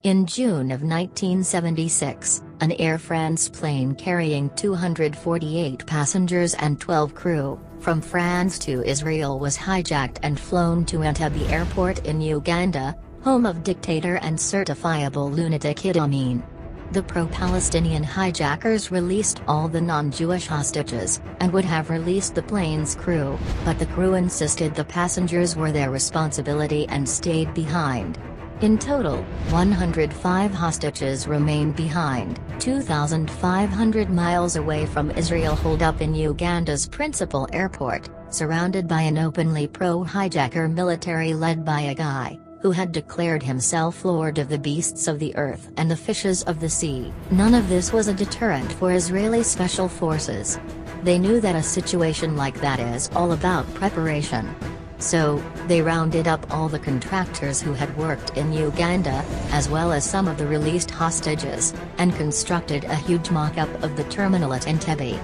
In June of 1976, an Air France plane carrying 248 passengers and 12 crew, from France to Israel was hijacked and flown to Entebbe Airport in Uganda, home of dictator and certifiable lunatic Idi Amin. The pro-Palestinian hijackers released all the non-Jewish hostages, and would have released the plane's crew, but the crew insisted the passengers were their responsibility and stayed behind. In total, 105 hostages remained behind, 2,500 miles away from Israel, holed up in Uganda's principal airport, surrounded by an openly pro-hijacker military led by a guy who had declared himself Lord of the beasts of the earth and the fishes of the sea. None of this was a deterrent for Israeli special forces. They knew that a situation like that is all about preparation. So, they rounded up all the contractors who had worked in Uganda, as well as some of the released hostages, and constructed a huge mock-up of the terminal at Entebbe.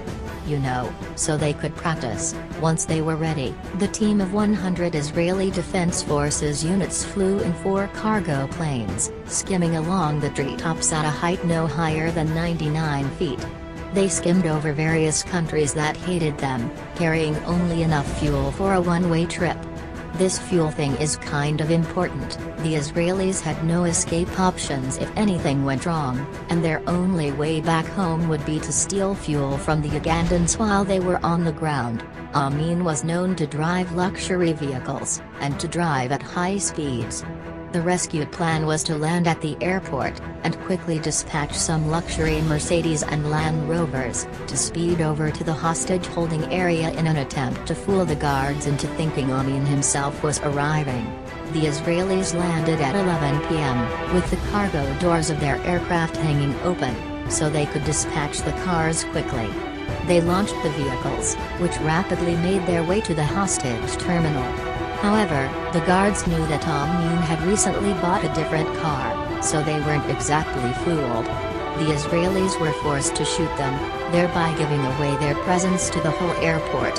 So they could practice, once they were ready. The team of 100 Israeli Defense Forces units flew in 4 cargo planes, skimming along the treetops at a height no higher than 99 feet. They skimmed over various countries that hated them, carrying only enough fuel for a one-way trip. This fuel thing is kind of important. The Israelis had no escape options if anything went wrong, and their only way back home would be to steal fuel from the Ugandans while they were on the ground. Amin was known to drive luxury vehicles, and to drive at high speeds. The rescue plan was to land at the airport, and quickly dispatch some luxury Mercedes and Land Rovers, to speed over to the hostage-holding area in an attempt to fool the guards into thinking Amin himself was arriving. The Israelis landed at 11 p.m., with the cargo doors of their aircraft hanging open, so they could dispatch the cars quickly. They launched the vehicles, which rapidly made their way to the hostage terminal. However, the guards knew that Amin had recently bought a different car, so they weren't exactly fooled. The Israelis were forced to shoot them, thereby giving away their presence to the whole airport.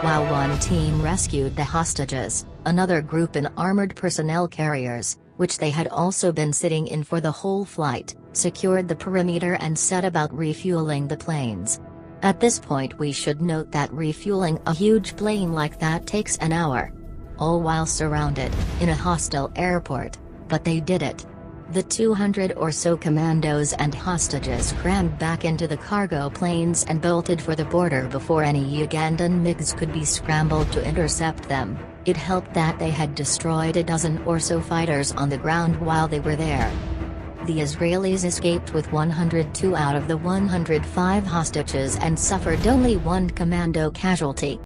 While one team rescued the hostages, another group in armored personnel carriers, which they had also been sitting in for the whole flight, secured the perimeter and set about refueling the planes. At this point we should note that refueling a huge plane like that takes an hour. All while surrounded, in a hostile airport, but they did it. The 200 or so commandos and hostages crammed back into the cargo planes and bolted for the border before any Ugandan MiGs could be scrambled to intercept them. It helped that they had destroyed a dozen or so fighters on the ground while they were there. The Israelis escaped with 102 out of the 105 hostages and suffered only one commando casualty.